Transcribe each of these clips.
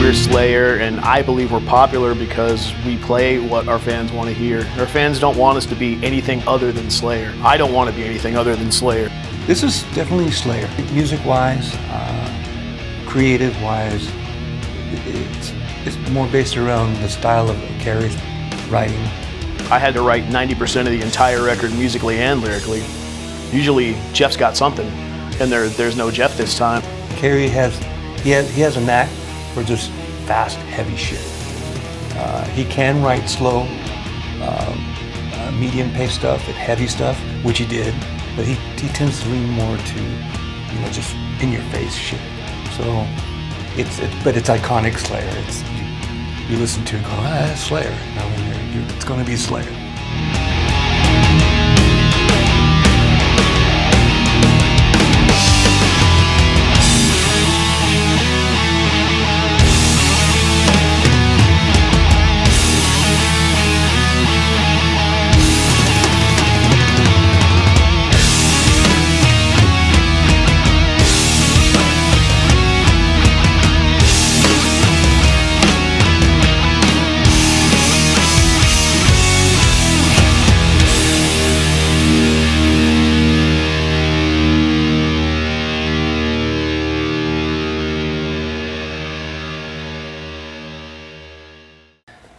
we're Slayer, and I believe we're popular because we play what our fans want to hear. Our fans don't want us to be anything other than Slayer. I don't want to be anything other than Slayer. This is definitely Slayer. Music-wise, creative-wise, it's more based around the style of Kerry's writing. I had to write 90% of the entire record musically and lyrically. Usually Jeff's got something, and there's no Jeff this time. Kerry has a knack for just fast, heavy shit. He can write slow, medium-paced stuff and heavy stuff, which he did, but he tends to lean more to, you know, just in-your-face shit. So, but it's iconic Slayer. You listen to it, go, ah, that's Slayer. You know, it's going to be Slayer.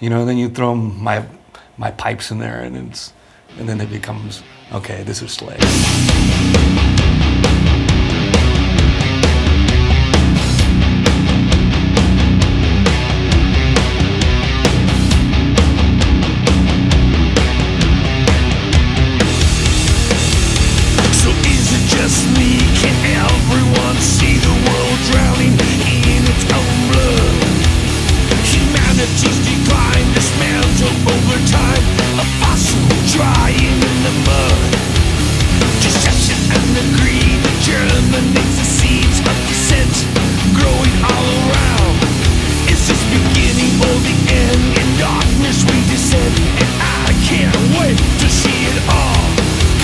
You know, then you throw my pipes in there, and then it becomes, okay, this is Slayer. So is it just me? Can everyone see the world drowning in its own blood? Humanity's decline, dismantled over time, a fossil drying in the mud. Deception and the greed germinates the seeds of dissent, growing all around. Is this beginning or the end? In darkness we descend, and I can't wait to see it all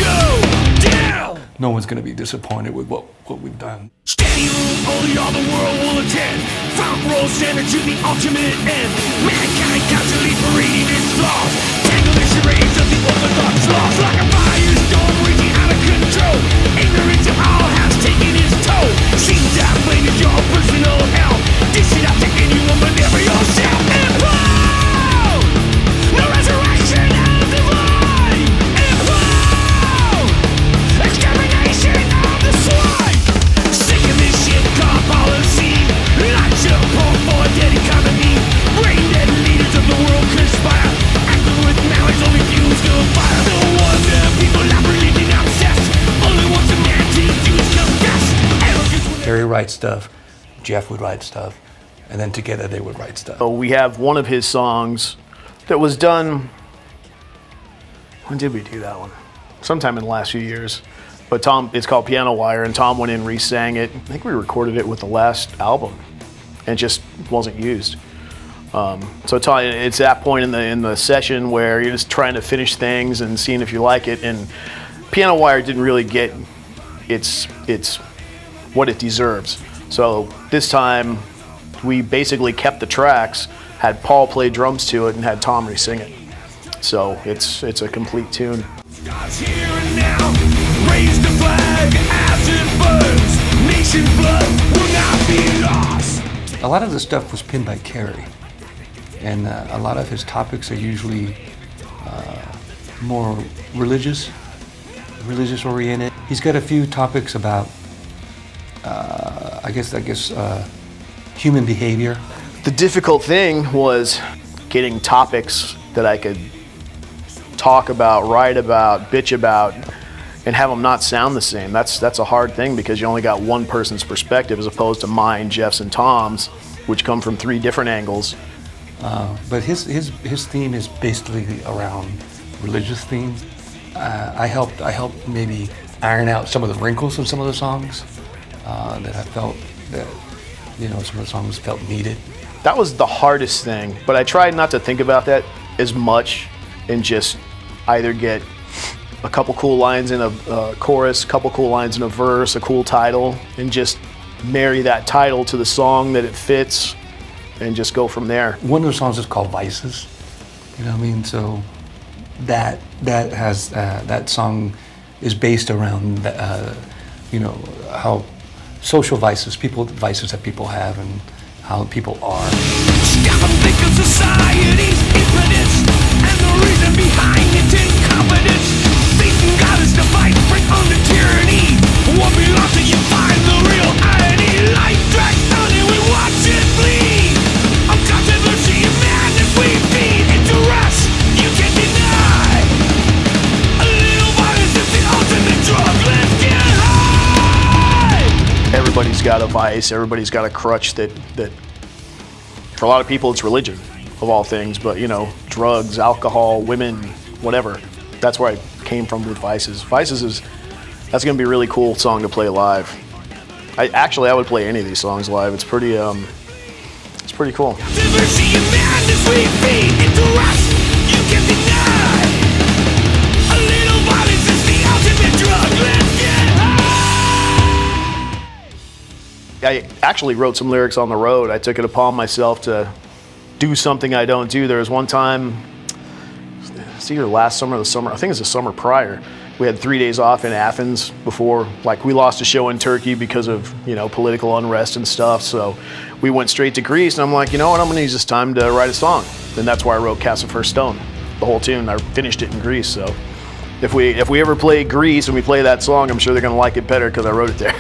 go down. No one's going to be disappointed with what we've done. Standing room, only all the world will attend. Front row center to the ultimate end. Mankind constantly parading its flaws. Tangled in charades of the orthodox laws. Like a fire storm raging out of control. Ignorance of all has taken its toll. Seems that blame is your personal hell. Dish it out to anyone but never yourself. And blow! No resurrection of the void! And blow! Extermination of the swine! Sick of this shit called policy. Lots of poor for a dead economy. Brain dead leaders of the world conspire. Acting with malice, only fuels the fire. No wonder people laugh, religion obsessed. Only wants a man to use confess. Kerry writes stuff, Jeff would write stuff, and then together they would write stuff. So we have one of his songs that was done, when did we do that one? Sometime in the last few years. But Tom, it's called Piano Wire, and Tom went in and re-sang it. I think we recorded it with the last album, and it just wasn't used. So Tom, it's that point in the session where you're just trying to finish things and seeing if you like it, and Piano Wire didn't really get its what it deserves. So this time, we basically kept the tracks, had Paul play drums to it, and had Tom re-sing it. So it's a complete tune. God's here and now. Raise the flag as it burns. Nation blood will not be lost. A lot of the stuff was pinned by Kerry, and a lot of his topics are usually more religious oriented. He's got a few topics about, I guess, human behavior. The difficult thing was getting topics that I could talk about, write about, bitch about, and have them not sound the same. That's a hard thing because you only got one person's perspective as opposed to mine, Jeff's, and Tom's, which come from 3 different angles. But his theme is basically around religious themes. I helped maybe iron out some of the wrinkles in some of the songs that I felt that, you know, some of the songs felt needed. That was the hardest thing, but I tried not to think about that as much and just either get a couple cool lines in a chorus, a couple cool lines in a verse, a cool title, and just marry that title to the song that it fits, and just go from there. One of the songs is called Vices. You know what I mean? So that has that song is based around you know, how social vices that people have and how people are. Stop and think of society's impotence and the reason behind its incompetence. Faith in God is to fight, break under tyranny. What belongs to you, find the real irony. Life drags on and we watch it bleed. Of controversy and madness we feed into rust. You can't deny. A little violence is the ultimate drug. Let's get high. Everybody's got a vice, everybody's got a crutch that for a lot of people it's religion, of all things, but you know, drugs, alcohol, women, whatever. That's where I came from with Vices. Vices that's gonna be a really cool song to play live. I would play any of these songs live. It's pretty cool. I actually wrote some lyrics on the road. I took it upon myself to do something I don't do. There was one time, it's either last summer or the summer, I think it's the summer prior, we had 3 days off in Athens before, like we lost a show in Turkey because of, you know, political unrest and stuff. So we went straight to Greece and I'm like, you know what, I'm gonna use this time to write a song. And that's why I wrote Cast the First Stone, the whole tune. I finished it in Greece. So if we ever play Greece and we play that song, I'm sure they're gonna like it better because I wrote it there.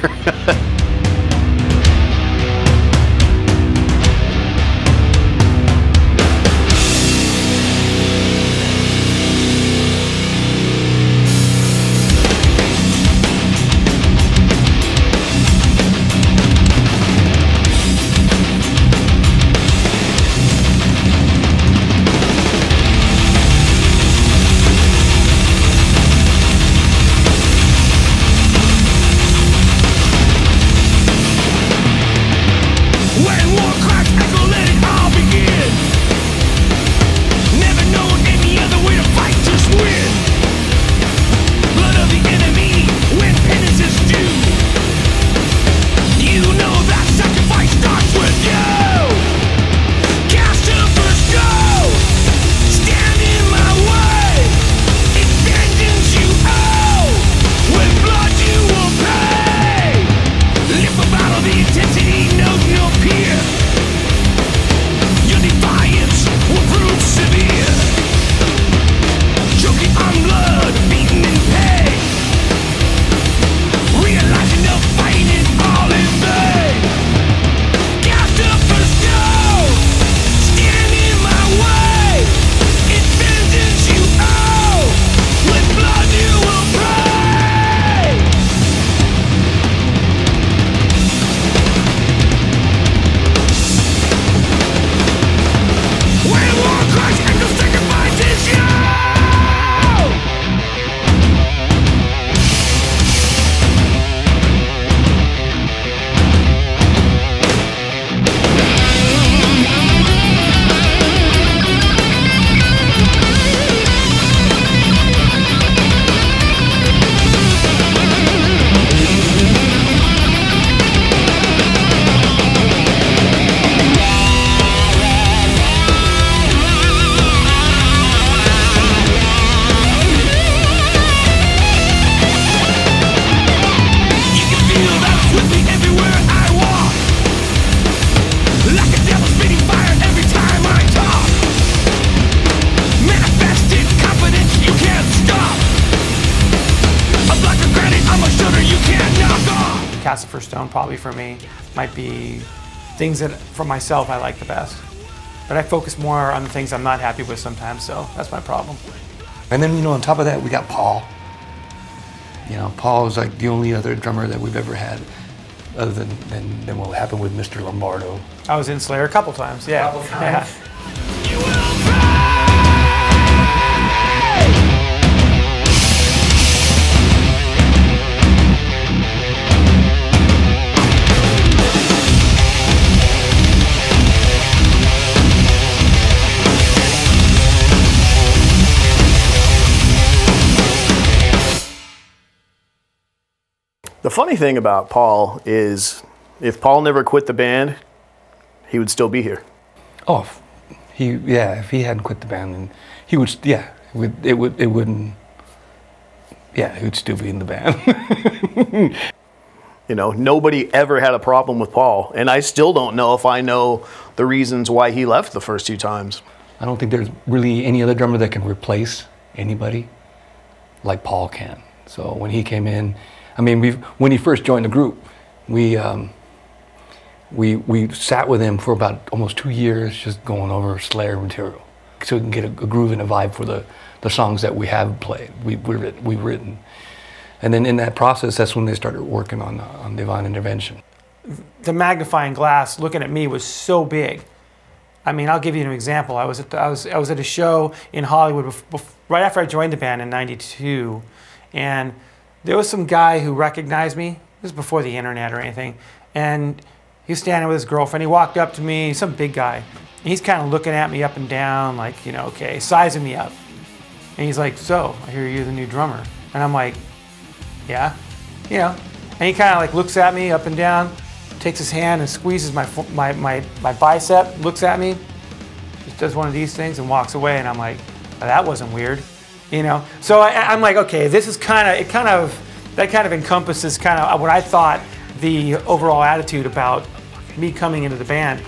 Cast the First Stone probably for me might be things that for myself I like the best. But I focus more on the things I'm not happy with sometimes, so that's my problem. And then, you know, on top of that, we got Paul. You know, Paul is like the only other drummer that we've ever had other than what happened with Mr. Lombardo. I was in Slayer a couple times, yeah. Yeah. The funny thing about Paul is if Paul never quit the band, he would still be here. Oh, if he hadn't quit the band, then he would, it wouldn't, he would still be in the band. You know, nobody ever had a problem with Paul, and I still don't know if I know the reasons why he left the first 2 times. I don't think there's really any other drummer that can replace anybody like Paul can. So when he came in, I mean, when he first joined the group, we sat with him for about almost 2 years, just going over Slayer material, so we can get a groove and a vibe for the songs that we have played, we've written. And then in that process, that's when they started working on Divine Intervention. The magnifying glass looking at me was so big. I mean, I'll give you an example. I was at a show in Hollywood right after I joined the band in '92, and there was some guy who recognized me. This was before the internet or anything, and he was standing with his girlfriend. He walked up to me, some big guy, and he's kind of looking at me up and down, like, you know, okay, sizing me up. And he's like, "So, I hear you're the new drummer." And I'm like, "Yeah, you know." And he kind of like looks at me up and down, takes his hand and squeezes my bicep, looks at me, just does one of these things and walks away. And I'm like, "Oh, that wasn't weird," you know. So I'm like, okay, this is that kind of encompasses kind of what I thought the overall attitude about me coming into the band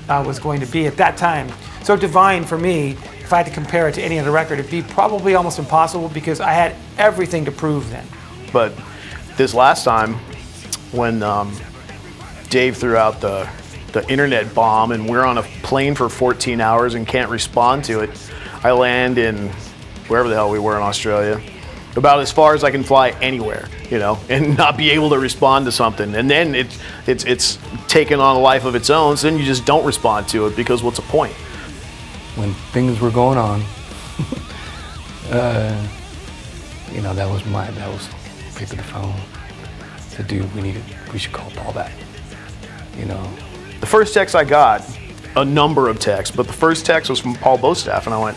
was going to be at that time. So Divine, for me, if I had to compare it to any other record, it'd be probably almost impossible because I had everything to prove then. But this last time, when Dave threw out the internet bomb and we're on a plane for 14 hours and can't respond to it, I land in wherever the hell we were in Australia, about as far as I can fly anywhere, you know, and not be able to respond to something. And then it's taken on a life of its own, so then you just don't respond to it because what's the point? When things were going on, you know, that was pick up the phone, the dude, we should call Paul back, you know. The first text I got, a number of texts, but the first text was from Paul Bostaff, and I went,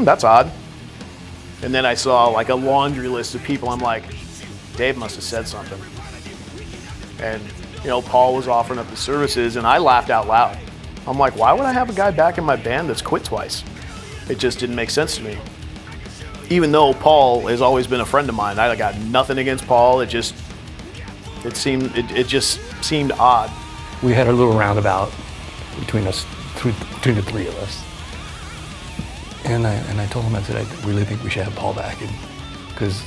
that's odd. And then I saw like a laundry list of people. I'm like, Dave must have said something. And, you know, Paul was offering up the services, and I laughed out loud. I'm like, why would I have a guy back in my band that's quit twice? It just didn't make sense to me. Even though Paul has always been a friend of mine, I got nothing against Paul. It just seemed odd. We had a little roundabout between us, between the 3 of us. And I told him, I said, I really think we should have Paul back, because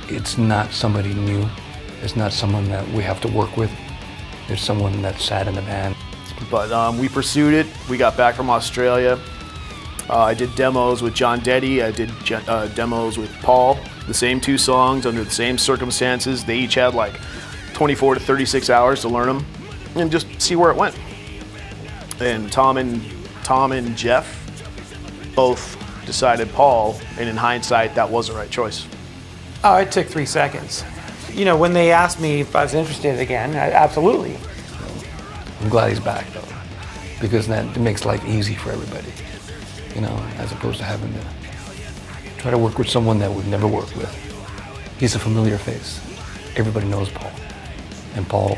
it's not somebody new. It's not someone that we have to work with. There's someone that's sat in the band. But we pursued it. We got back from Australia. I did demos with John Deddy. I did demos with Paul. The same 2 songs under the same circumstances. They each had like 24 to 36 hours to learn them and just see where it went. And Tom and Jeff both decided Paul, and in hindsight, that was the right choice. Oh, it took 3 seconds. You know, when they asked me if I was interested again, absolutely. I'm glad he's back, though, because that makes life easy for everybody, you know, as opposed to having to try to work with someone that we've never worked with. He's a familiar face. Everybody knows Paul, and Paul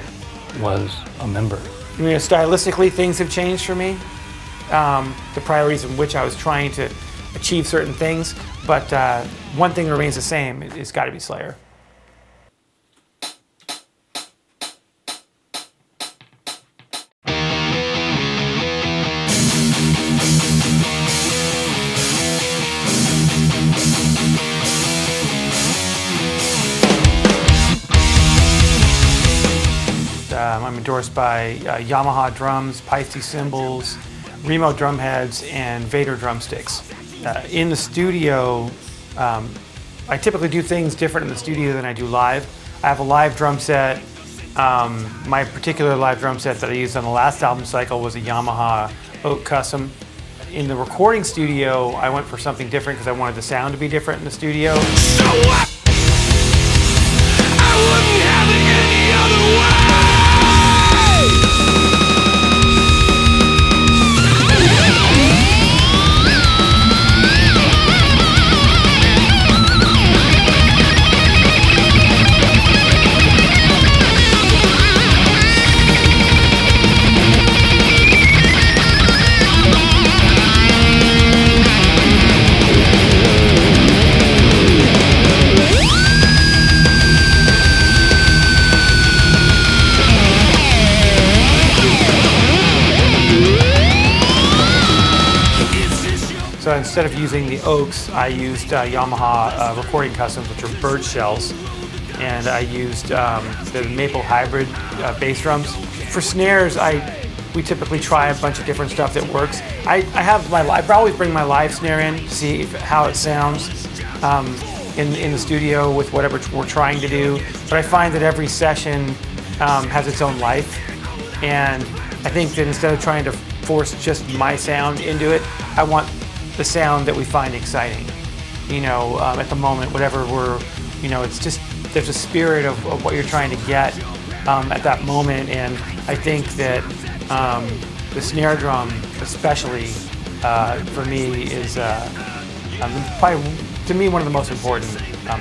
was a member. I mean, stylistically, things have changed for me. The priorities in which I was trying to achieve certain things, but one thing remains the same. It's got to be Slayer. I'm endorsed by Yamaha drums, Paiste cymbals, Remo drum heads, and Vader drumsticks. In the studio, I typically do things different in the studio than I do live. I have a live drum set. My particular live drum set that I used on the last album cycle was a Yamaha Oak Custom. In the recording studio, I went for something different because I wanted the sound to be different in the studio. So what? I wouldn't have it any other way. instead of using the Oaks, I used Yamaha recording customs, which are bird shells, and I used the Maple Hybrid bass drums. For snares, we typically try a bunch of different stuff that works. I always bring my live snare in to see how it sounds in the studio with whatever we're trying to do. But I find that every session has its own life, and I think that instead of trying to force just my sound into it, I want the sound that we find exciting. You know, at the moment, whatever it's just, there's a spirit of what you're trying to get at that moment, and I think that the snare drum, especially for me, is probably, to me, one of the most important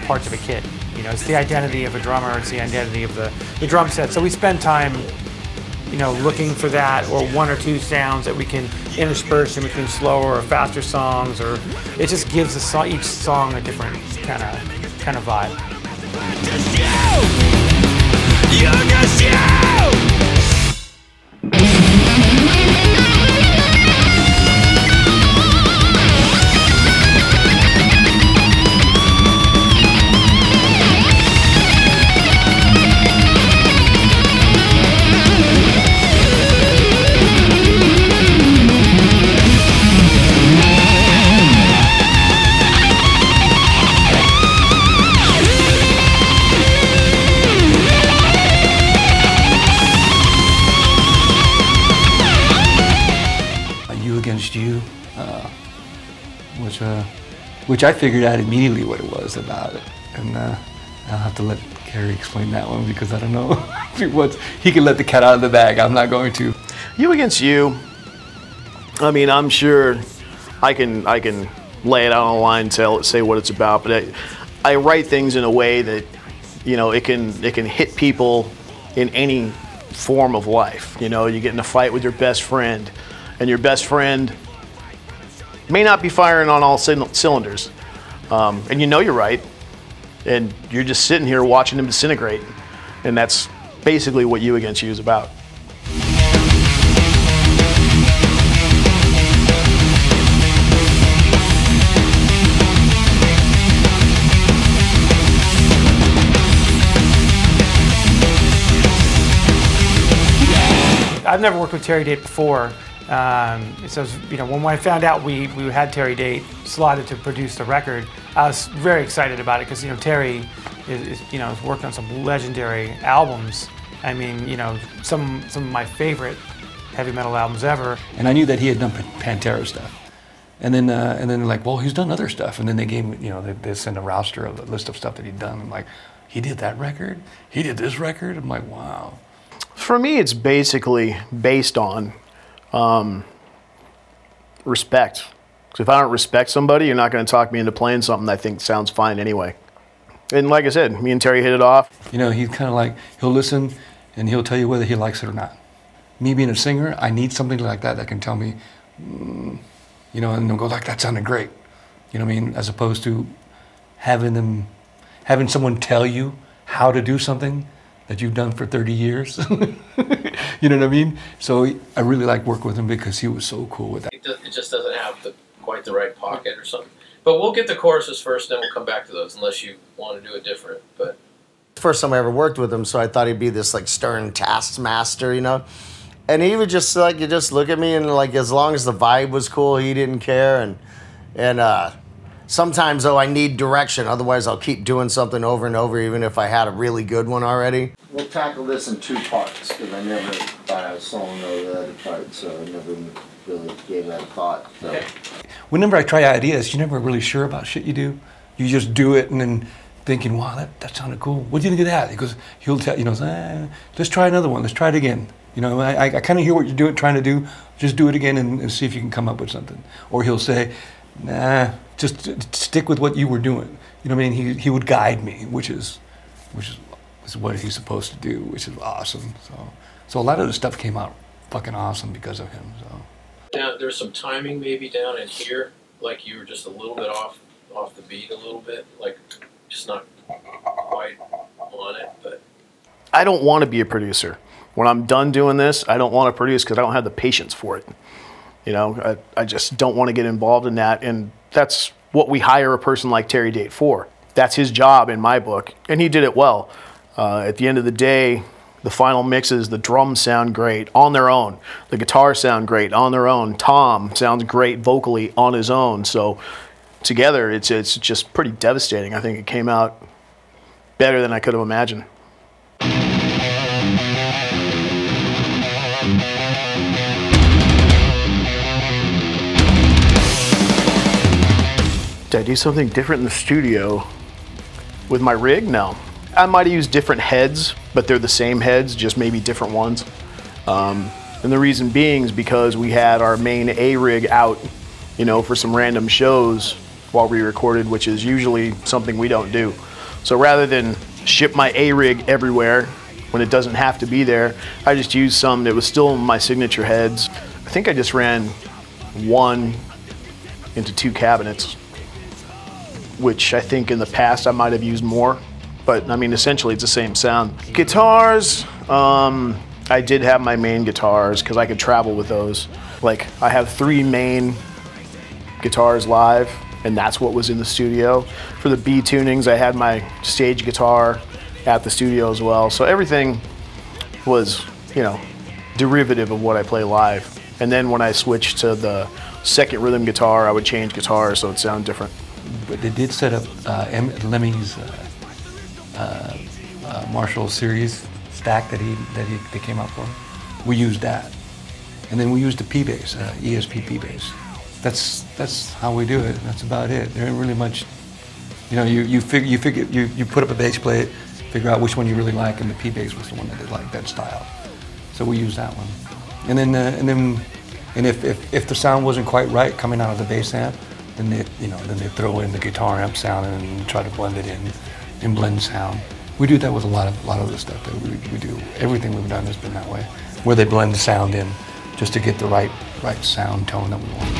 parts of a kit. You know, it's the identity of a drummer, it's the identity of the drum set. So we spend time, you know, looking for that, or one or two sounds that we can intersperse in between slower or faster songs, or it just gives each song a different kind of vibe. Just you! You're just you! Which I figured out immediately what it was about it, and I'll have to let Kerry explain that one because I don't know he can let the cat out of the bag. I'm not going to. You Against You. I mean, I'm sure I can lay it out on the line and say what it's about, but I write things in a way that, you know, it can hit people in any form of life. You know, you get in a fight with your best friend, and your best friend may not be firing on all cylinders, and you know you're right, and you're just sitting here watching him disintegrate, and that's basically what You Against You is about. I've never worked with Terry Date before. So, you know, when I found out we had Terry Date slotted to produce the record, I was very excited about it because, you know, Terry has worked on some legendary albums. I mean, you know, some of my favorite heavy metal albums ever. And I knew that he had done Pantera stuff, and then like, well, he's done other stuff, and then they gave me, you know, they sent a roster of a list of stuff that he'd done. I'm like, he did that record, he did this record. I'm like, wow. For me, it's basically based on respect. Because if I don't respect somebody, you're not going to talk me into playing something I think sounds fine anyway. And like I said, me and Terry hit it off. You know, he's kind of like, he'll listen and he'll tell you whether he likes it or not. Me being a singer, I need something like that can tell me, you know, and they'll go like, that sounded great. You know what I mean? As opposed to having someone tell you how to do something that you've done for 30 years. You know what I mean? So I really like working with him because he was so cool with that. It just doesn't have quite the right pocket or something. But we'll get the choruses first, then we'll come back to those, unless you want to do it different. But first time I ever worked with him, so I thought he'd be this like stern taskmaster, you know. And he would just like, you just look at me and like, as long as the vibe was cool, he didn't care. And sometimes though I need direction, otherwise I'll keep doing something over and over, even if I had a really good one already. We'll tackle this in 2 parts because I never thought I was soloing over the other part, so I never really gave that a thought. So. okay. Whenever I try ideas, you're never really sure about shit you do. You just do it and then thinking, wow, that sounded cool. What do you think of that? He'll tell, you know, let's try another one. Let's try it again. You know, I kind of hear what you're trying to do. Just do it again and see if you can come up with something. Or he'll say, nah, just stick with what you were doing. You know what I mean? He would guide me, which is what he's supposed to do, which is awesome. So a lot of the stuff came out fucking awesome because of him. So. Now, there's some timing maybe down in here, like you were just a little bit off the beat a little bit, like just not quite on it. But I don't want to be a producer. When I'm done doing this, I don't want to produce because I don't have the patience for it. You know, I just don't want to get involved in that. And that's what we hire a person like Terry Date for. That's his job in my book. And he did it well. At the end of the day, the final mixes, the drums sound great on their own. The guitars sound great on their own. Tom sounds great vocally on his own. So together, it's just pretty devastating. I think it came out better than I could have imagined. Did I do something different in the studio with my rig? No. I might have used different heads, but they're the same heads, just maybe different ones. And the reason being is because we had our main A rig out, you know, for some random shows while we recorded, which is usually something we don't do. So rather than ship my A rig everywhere when it doesn't have to be there, I just used some that was still my signature heads. I think I just ran one into 2 cabinets, which I think in the past I might have used more. But I mean, essentially it's the same sound. Guitars, I did have my main guitars because I could travel with those. Like, I have 3 main guitars live, and that's what was in the studio. For the B tunings, I had my stage guitar at the studio as well. So everything was, you know, derivative of what I play live. And then when I switched to the second rhythm guitar, I would change guitars so it sounded different. But they did set up Lemmy's Marshall series stack that they came out for. We used that, and then we used the P bass, ESP P bass. That's how we do it. That's about it. There ain't really much. You know, you put up a bass plate, figure out which one you really like, and the P bass was the one that did like that style. So we used that one, and if the sound wasn't quite right coming out of the bass amp, then they throw in the guitar amp sound and try to blend it in and blend sound. We do that with a lot of the stuff that we do. Everything we've done has been that way, where they blend the sound in just to get the right sound tone that we want.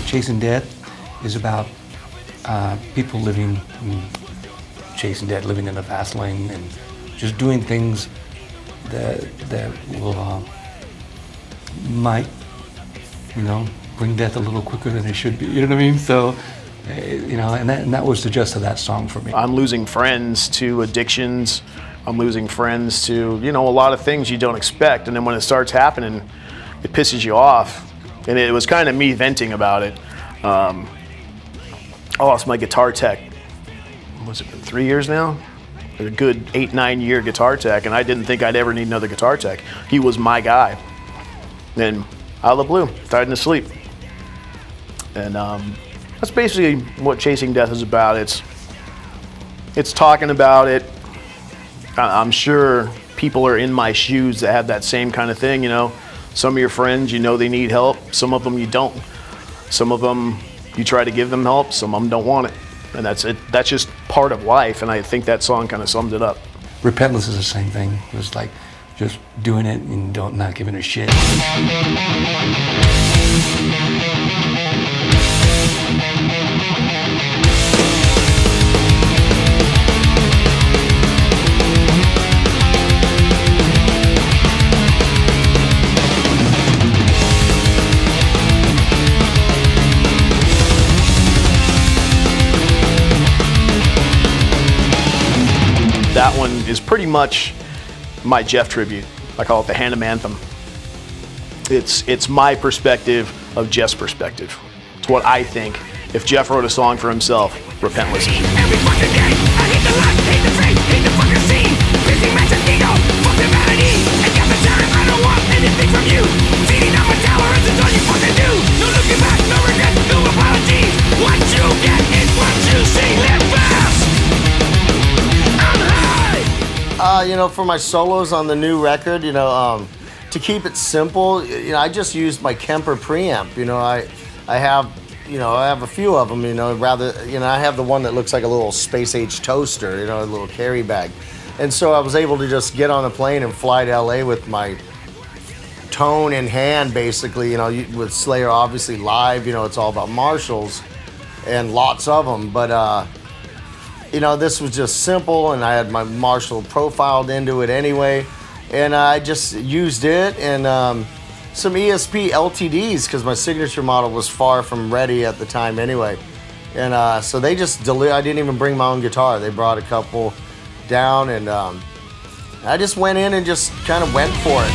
Chasing Death is about people living, chasing death, living in a fast lane, and just doing things that will might, you know, bring death a little quicker than it should be. You know what I mean? So, you know, and that was the gist of that song for me. I'm losing friends to addictions. I'm losing friends to, you know, a lot of things you don't expect, and then when it starts happening, it pisses you off. And it was kind of me venting about it. I lost my guitar tech, what's it been, 3 years now? A good 8-9 year guitar tech, and I didn't think I'd ever need another guitar tech. He was my guy. Then out of the blue, died in his sleep. And that's basically what Chasing Death is about. It's talking about it. I'm sure people are in my shoes that have that same kind of thing, you know. Some of your friends, you know they need help. Some of them you don't. Some of them you try to give them help. Some of them don't want it. And that's it. That's just part of life. And I think that song kind of sums it up. Repentless is the same thing. It was like just doing it and not giving a shit. That one is pretty much my Jeff tribute. I call it the Hanneman anthem. It's my perspective of Jeff's perspective. It's what I think. If Jeff wrote a song for himself, Repentless. Every fucking day, I hate the life, hate the faith, hate the fucking scene. Busy match and ego, fuck the vanity. And got the time, I don't want anything from you. Feeding on my tolerance is all you fucking do. No looking back, no regret, no apologies. What you get is what you see. Live fast. I'm high. You know, for my solos on the new record, you know, to keep it simple, you know, I just used my Kemper preamp. You know, I have I have a few of them, I have the one that looks like a little space-age toaster, a little carry bag. And so I was able to just get on a plane and fly to LA with my tone in hand, basically, with Slayer obviously live, it's all about Marshalls and lots of them. But, this was just simple, and I had my Marshall profiled into it anyway. And I just used it and some ESP LTDs because my signature model was far from ready at the time anyway. And so they just I didn't even bring my own guitar. They brought a couple down, and I just went in and just kind of went for it.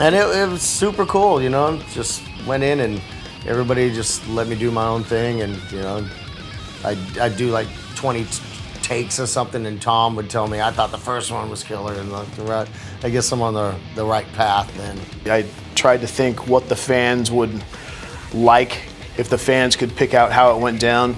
And it was super cool, just went in and everybody just let me do my own thing. And, I'd do like 20 takes or something, and Tom would tell me, I thought the first one was killer. And I guess I'm on the right path then. I tried to think what the fans would like if the fans could pick out how it went down.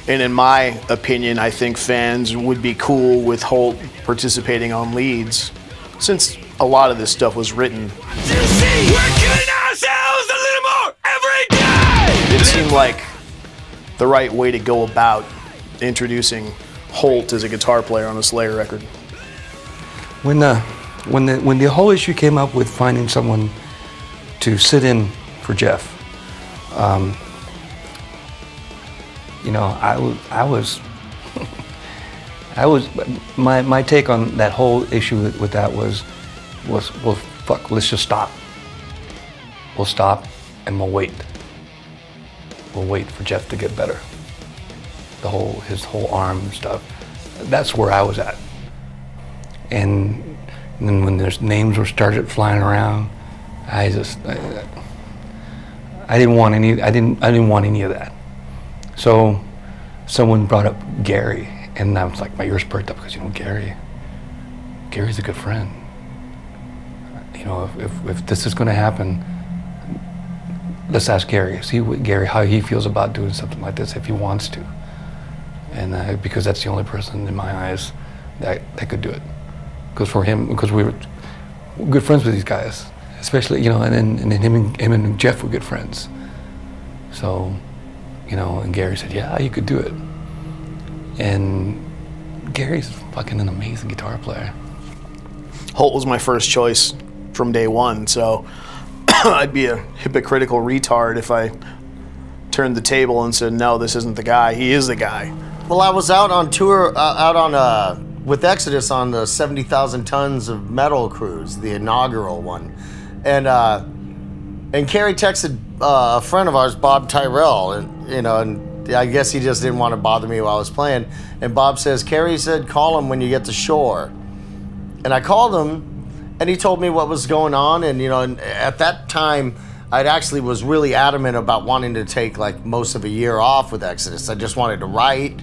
And in my opinion, I think fans would be cool with Holt participating on leads, since a lot of this stuff was written. We're killing ourselves a little more every day! It seemed like the right way to go about introducing Holt as a guitar player on a Slayer record. When the whole issue came up with finding someone to sit in for Jeff, my take on that whole issue with that was, well, fuck, let's just stop. We'll stop and we'll wait. We'll wait for Jeff to get better. His whole arm and stuff. That's where I was at. And then when there's names were started flying around, I didn't want any of that. So someone brought up Gary, and I was like, my ears perked up because Gary's a good friend. If this is going to happen, let's ask Gary. See how he feels about doing something like this if he wants to. And because that's the only person in my eyes that could do it. Because we were good friends with these guys, especially and then him and Jeff were good friends. So, and Gary said, yeah, you could do it. And Gary's fucking an amazing guitar player. Holt was my first choice from day one, so I'd be a hypocritical retard if I turned the table and said, no, this isn't the guy. He is the guy. Well, I was out on tour, with Exodus on the 70,000 Tons of Metal cruise, the inaugural one. And Kerry texted a friend of ours, Bob Tyrell, and I guess he just didn't want to bother me while I was playing. And Bob says, Kerry said, call him when you get to shore. And I called him, and he told me what was going on. And, and at that time, I actually was really adamant about wanting to take like most of a year off with Exodus. I just wanted to write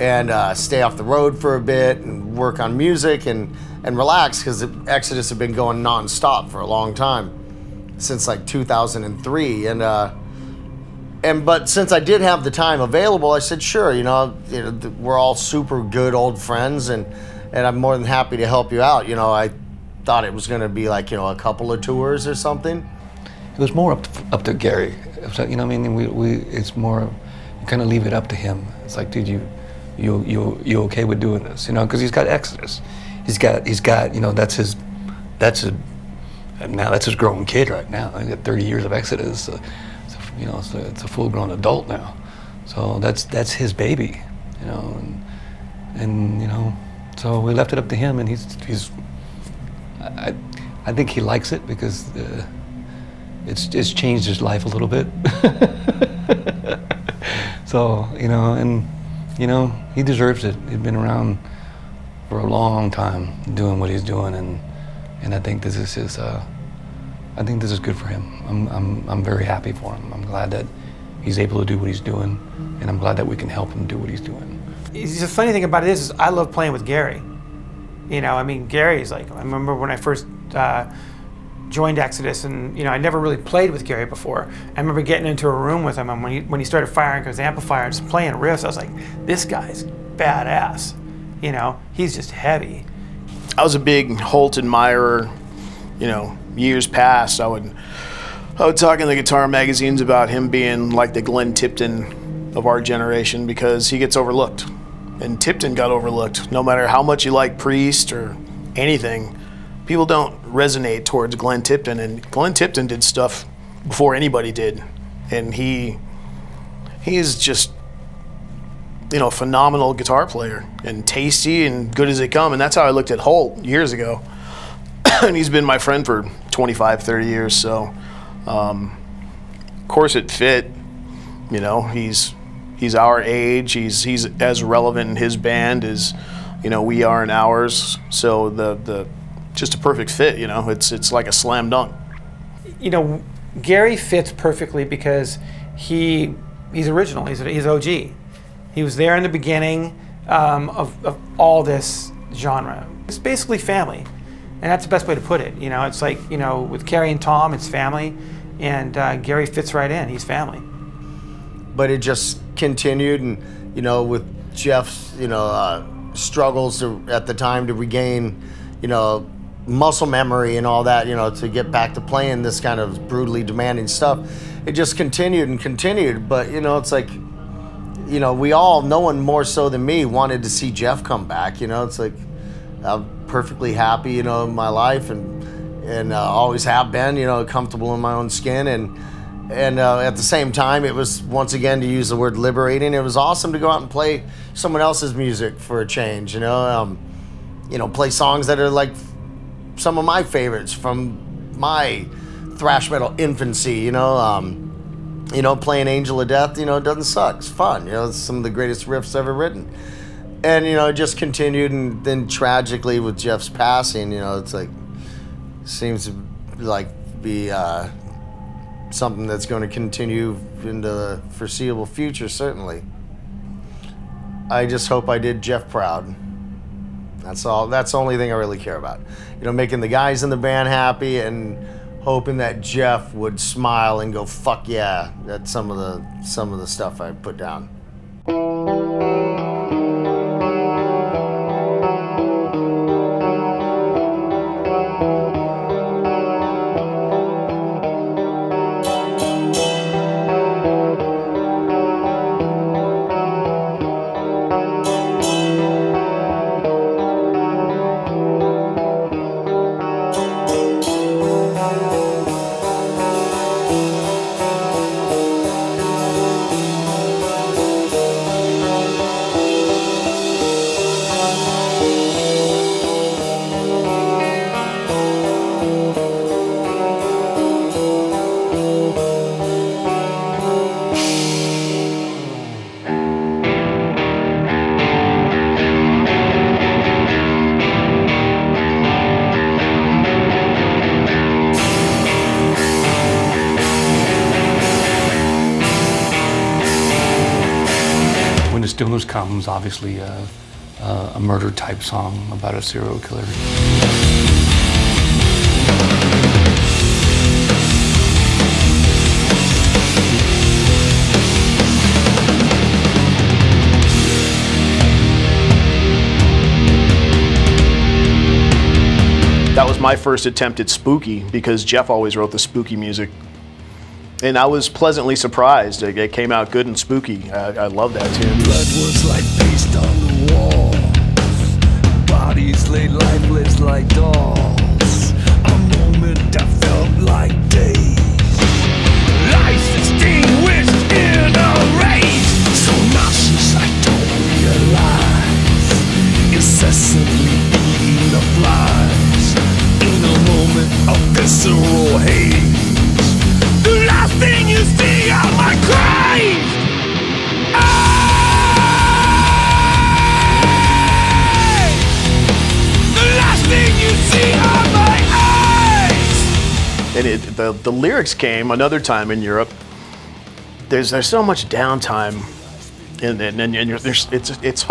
and stay off the road for a bit and work on music and relax, because Exodus had been going nonstop for a long time, since like 2003. But since I did have the time available, I said, sure, we're all super good old friends, and I'm more than happy to help you out. I thought it was going to be like, a couple of tours or something. It was more up to Gary. It's more, you kind of leave it up to him. It's like, dude, you okay with doing this? Because he's got Exodus. He's got, that's his growing kid right now. He's got 30 years of Exodus. So it's a full-grown adult now. So that's his baby, so we left it up to him, and I think he likes it because it's changed his life a little bit. So, he deserves it. He's been around for a long time doing what he's doing, and I think this is good for him. I'm very happy for him. I'm glad that he's able to do what he's doing, and I'm glad that we can help him do what he's doing. The funny thing about it is I love playing with Gary. You know, I mean, Gary's like, I remember when I first joined Exodus, and you know, I never really played with Gary before. I remember getting into a room with him, and when he started firing his amplifier and just playing riffs, I was like, this guy's badass. You know, he's just heavy. I was a big Holt admirer. You know, years past, I would talk in the guitar magazines about him being like the Glenn Tipton of our generation, because he gets overlooked. And Tipton got overlooked. No matter how much you like Priest or anything, people don't resonate towards Glenn Tipton. And Glenn Tipton did stuff before anybody did. And he's just, you know, a phenomenal guitar player and tasty and good as they come. And that's how I looked at Holt years ago. And he's been my friend for 25, 30 years. So, of course it fit. You know, he's our age. He's as relevant in his band as, you know, we are in ours. So the just a perfect fit. You know, it's like a slam dunk. You know, Gary fits perfectly because he's original. He's OG. He was there in the beginning of all this genre. It's basically family, and that's the best way to put it. You know, it's like, you know, with Kerry and Tom, it's family, and Gary fits right in. He's family. But it just continued, and you know, with Jeff's, you know, struggles at the time to regain, you know, muscle memory and all that, you know, to get back to playing this kind of brutally demanding stuff, it just continued and continued. But you know, it's like, you know, no one more so than me wanted to see Jeff come back. You know, it's like, I'm perfectly happy, you know, in my life, and always have been, you know, comfortable in my own skin, and at the same time, it was, once again, to use the word liberating, it was awesome to go out and play someone else's music for a change, you know, play songs that are like some of my favorites from my thrash metal infancy, you know, playing Angel of Death, you know, it doesn't suck, it's fun, you know, it's some of the greatest riffs ever written. And, you know, it just continued, and then tragically with Jeff's passing, you know, it's like, seems to like be something that's going to continue into the foreseeable future, certainly. I just hope I did Jeff proud. That's all. That's the only thing I really care about. You know, making the guys in the band happy and hoping that Jeff would smile and go, "Fuck yeah!" That's some of the stuff I put down. Stillness Comes, obviously a murder type song about a serial killer. That was my first attempt at spooky, because Jeff always wrote the spooky music. And I was pleasantly surprised. It came out good and spooky. I love that tune. Blood was like paste on the walls. Bodies laid lifeless like dolls. A moment that felt like days. Lights extinguished in a race. So nauseous I don't realize. Incessantly eating the flies. In a moment of visceral haze. The last thing you see on my grave. The last thing you see on my eyes. And the lyrics came another time in Europe. There's so much downtime, and it's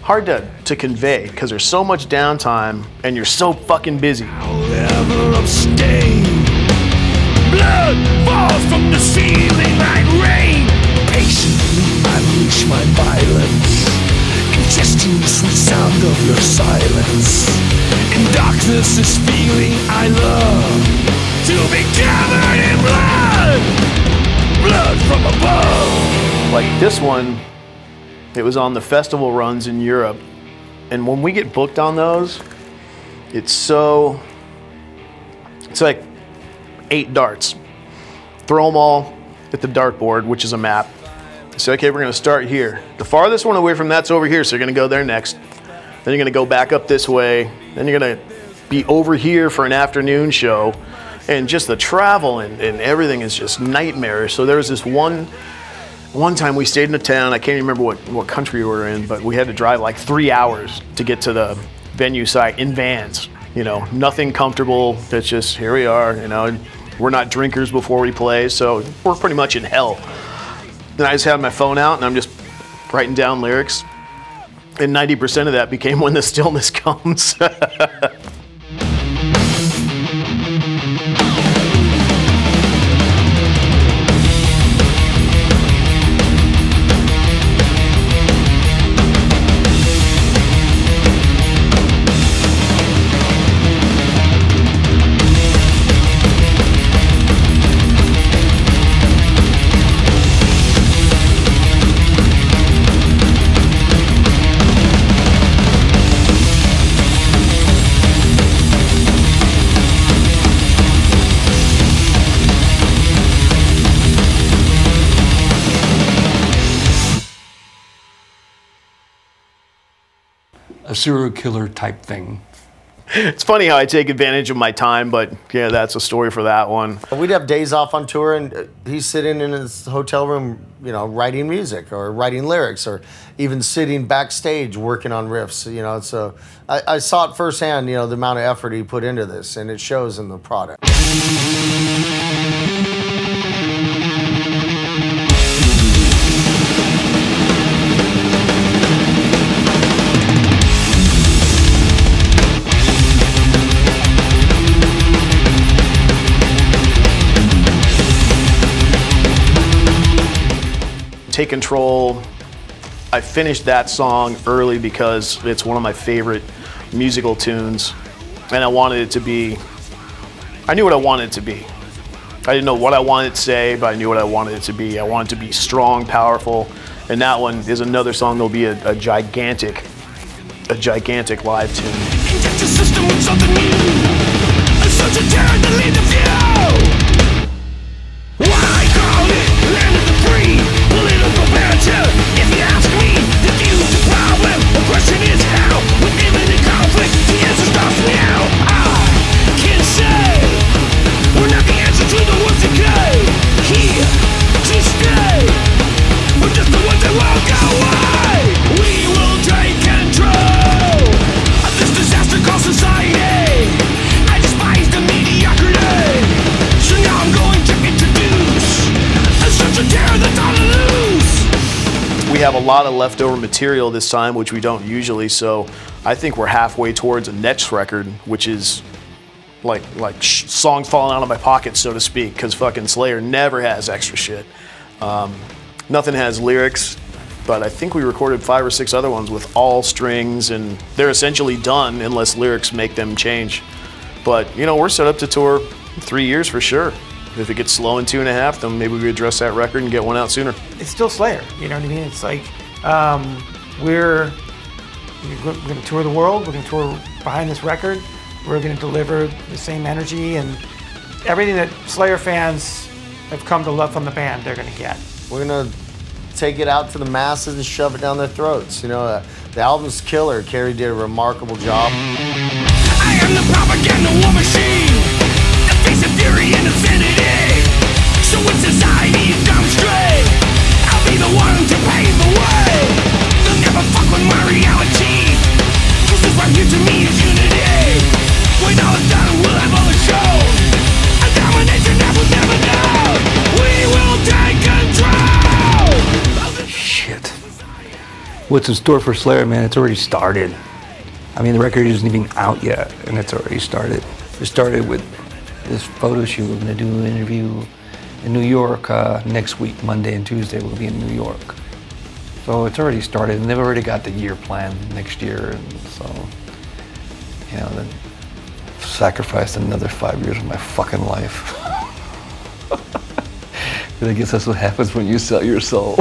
hard to convey because there's so much downtime and you're so fucking busy. Never abstain. Blood falls from the ceiling like rain. Patiently I unleash my violence, ingesting the sweet sound of your silence. In darkness, this feeling I love, to be covered in blood, blood from above. Like this one, it was on the festival runs in Europe, and when we get booked on those, it's like 8 darts. Throw them all at the dartboard, which is a map. Say, okay, we're gonna start here. The farthest one away from that's over here, so you're gonna go there next. Then you're gonna go back up this way. Then you're gonna be over here for an afternoon show. And just the travel and everything is just nightmarish. So there was this one time we stayed in a town, I can't remember what country we were in, but we had to drive like 3 hours to get to the venue site in vans. You know, nothing comfortable. It's just, here we are, you know, we're not drinkers before we play, so we're pretty much in hell. And I just had my phone out and I'm just writing down lyrics. And 90% of that became When the Stillness Comes. A serial killer type thing. It's funny how I take advantage of my time, but yeah, that's a story for that one. We'd have days off on tour, and he's sitting in his hotel room, you know, writing music or writing lyrics, or even sitting backstage working on riffs. You know, so I saw it firsthand. You know, the amount of effort he put into this, and it shows in the product. Take Control, I finished that song early because it's one of my favorite musical tunes, and I wanted it to be, I knew what I wanted it to be. I didn't know what I wanted to say, but I knew what I wanted it to be. I wanted it to be strong, powerful, and that one is another song that'll be a gigantic live tune. Inject your system with something new, such a terror to lead the view. Why call it land of the free? Political banter. If you ask me, diffuse the problem. The question is how. With imminent conflict, the answer starts now. I can say we're not the answer to the ones that go. Here to stay. We're just the ones that won't go away. We will take control of this disaster called society. I despise the mediocrity. So now I'm going to introduce such a terror that's on the loose. We have a lot of leftover material this time, which we don't usually, so I think we're halfway towards a next record, which is like songs falling out of my pocket, so to speak, because fucking Slayer never has extra shit. Nothing has lyrics, but I think we recorded 5 or 6 other ones with all strings, and they're essentially done unless lyrics make them change. But, you know, we're set up to tour 3 years for sure. If it gets slow in 2.5, then maybe we address that record and get one out sooner. It's still Slayer, you know what I mean? It's like, we're going to tour the world, we're going to tour behind this record, we're going to deliver the same energy and everything that Slayer fans have come to love from the band, they're going to get. We're going to take it out to the masses and shove it down their throats. You know, the album's killer. Kerry did a remarkable job. I am the propaganda war machine, the face of fury and insanity. So when society is dumb straight, I'll be the one to pave the way. They'll never fuck with my reality, 'cause this right here to me is unity. When all is done, we'll have all the show. A domination that we'll never know. We will take control. Shit. What's in store for Slayer, man? It's already started. I mean, the record isn't even out yet, and it's already started. It started with this photo shoot. We're gonna do an interview in New York next week, Monday and Tuesday. We'll be in New York. So it's already started, and they've already got the year planned next year, and so, you know, then sacrificed another 5 years of my fucking life. But I guess that's what happens when you sell your soul.